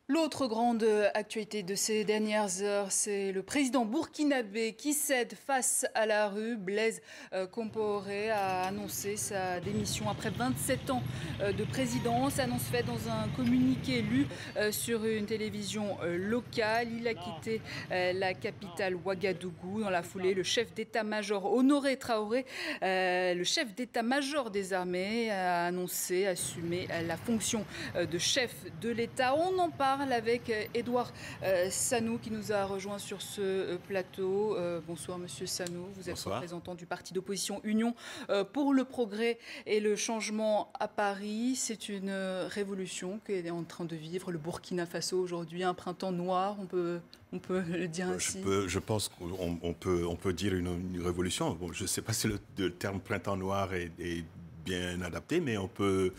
L'autre grande actualité de ces dernières heures, c'est le président burkinabé qui cède face à la rue. Blaise Compaoré a annoncé sa démission après 27 ans de présidence. Annonce faite dans un communiqué lu sur une télévision locale. Il a quitté la capitale Ouagadougou. Dans la foulée, le chef d'état-major Honoré Traoré, le chef d'état-major des armées, a annoncé assumer la fonction de chef de l'État. On en parle avec Édouard Sanou qui nous a rejoint sur ce plateau. Bonsoir Monsieur Sanou, vous êtes représentant du parti d'opposition Union pour le progrès et le changement à Paris. C'est une révolution qu'est en train de vivre le Burkina Faso aujourd'hui, un printemps noir, on peut le dire ainsi. Je pense qu'on peut dire une révolution. Bon, je ne sais pas si le terme printemps noir est bien adapté, mais on peut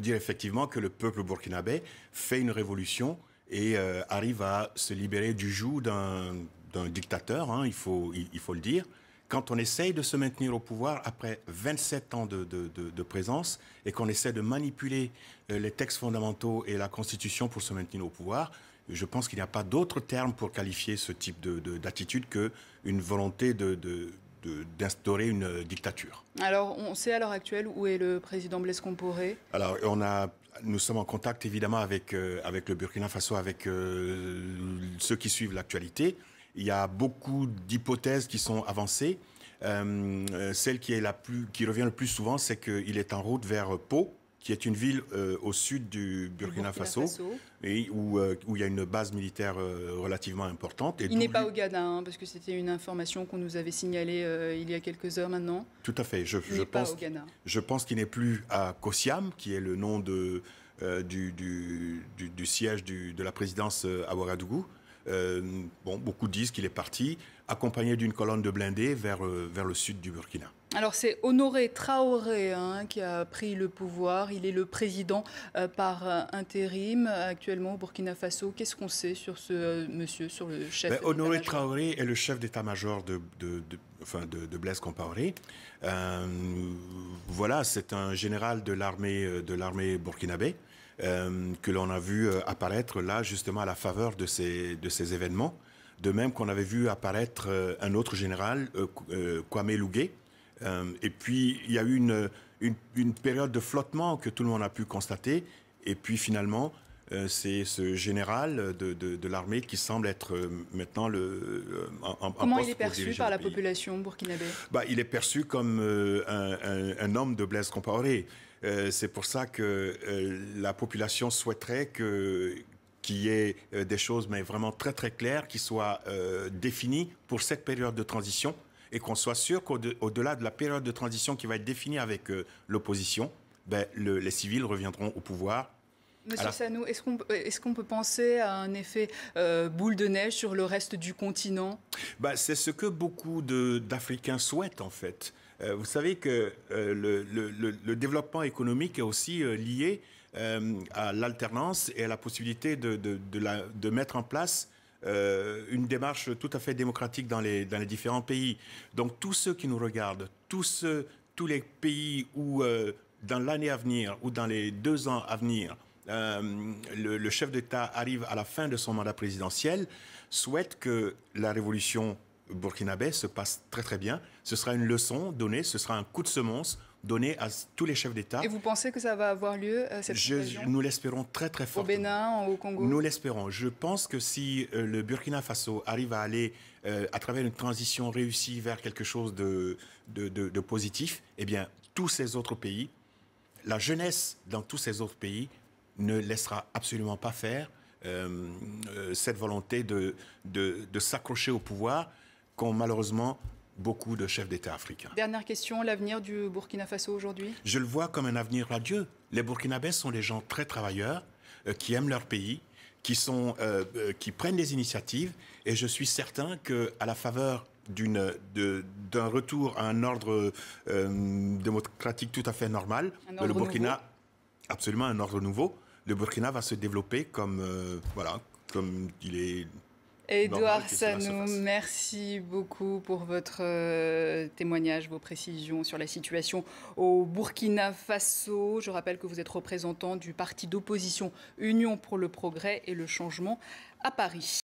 dire effectivement que le peuple burkinabé fait une révolution et arrive à se libérer du joug d'un dictateur, hein, il faut le dire. Quand on essaye de se maintenir au pouvoir après 27 ans de présence et qu'on essaie de manipuler les textes fondamentaux et la Constitution pour se maintenir au pouvoir, je pense qu'il n'y a pas d'autre terme pour qualifier ce type d'attitude qu'une volonté d'instaurer une dictature. Alors, on sait à l'heure actuelle où est le président Blaise Compaoré? Alors, nous sommes en contact évidemment avec le Burkina Faso, avec ceux qui suivent l'actualité. Il y a beaucoup d'hypothèses qui sont avancées. Celle qui revient le plus souvent, c'est qu'il est en route vers Pau, qui est une ville au sud du Burkina Faso. Et où il y a une base militaire relativement importante. Et il n'est pas au Ghana, hein, parce que c'était une information qu'on nous avait signalée il y a quelques heures maintenant. Tout à fait. Je pense qu'il n'est plus à Kosiam, qui est le nom du siège de la présidence à Ouagadougou. Beaucoup disent qu'il est parti, accompagné d'une colonne de blindés vers le sud du Burkina. Alors c'est Honoré Traoré qui a pris le pouvoir. Il est le président par intérim actuellement au Burkina Faso. Qu'est-ce qu'on sait sur ce monsieur, sur le chef Honoré Traoré est le chef d'état-major de Blaise Compaoré. Voilà, c'est un général de l'armée burkinabé que l'on a vu apparaître là justement à la faveur de ces événements. De même qu'on avait vu apparaître un autre général, Kwame Lougué. Et puis, il y a eu une période de flottement que tout le monde a pu constater. Et puis, finalement, c'est ce général de l'armée qui semble être maintenant en Comment poste il est perçu par la population burkinabé? Il est perçu comme un homme de Blaise Compaoré. C'est pour ça que la population souhaiterait qu'il y ait des choses, mais vraiment très, très claires, qui soient définies pour cette période de transition. Et qu'on soit sûr qu'au-delà de la période de transition qui va être définie avec l'opposition, les civils reviendront au pouvoir. Monsieur Sanou, est-ce qu'on peut penser à un effet boule de neige sur le reste du continent? C'est ce que beaucoup d'Africains souhaitent, en fait. Vous savez que le développement économique est aussi lié à l'alternance et à la possibilité de mettre en place une démarche tout à fait démocratique dans les différents pays. Donc tous ceux qui nous regardent, tous les pays où dans l'année à venir ou dans les 2 ans à venir, le chef d'État arrive à la fin de son mandat présidentiel, souhaitent que la révolution burkinabé se passe très très bien. Ce sera une leçon donnée, ce sera un coup de semonce donné à tous les chefs d'État. Et vous pensez que ça va avoir lieu, cette occasion? Nous l'espérons très très fort. Au Bénin, au Congo? Nous l'espérons. Je pense que si le Burkina Faso arrive à aller à travers une transition réussie vers quelque chose de positif, eh bien, tous ces autres pays, la jeunesse dans tous ces autres pays ne laissera absolument pas faire cette volonté de s'accrocher au pouvoir qu'ont malheureusement beaucoup de chefs d'État africains. Dernière question, l'avenir du Burkina Faso aujourd'hui? Je le vois comme un avenir radieux. Les Burkinabés sont des gens très travailleurs, qui aiment leur pays, qui prennent des initiatives, et je suis certain qu'à la faveur d'un retour à un ordre démocratique tout à fait normal, le Burkina, nouveau. Absolument un ordre nouveau, le Burkina va se développer comme il est Édouard que cela se Sanou, fasse. merci beaucoup pour votre témoignage, vos précisions sur la situation au Burkina Faso. Je rappelle que vous êtes représentant du parti d'opposition Union pour le progrès et le changement à Paris.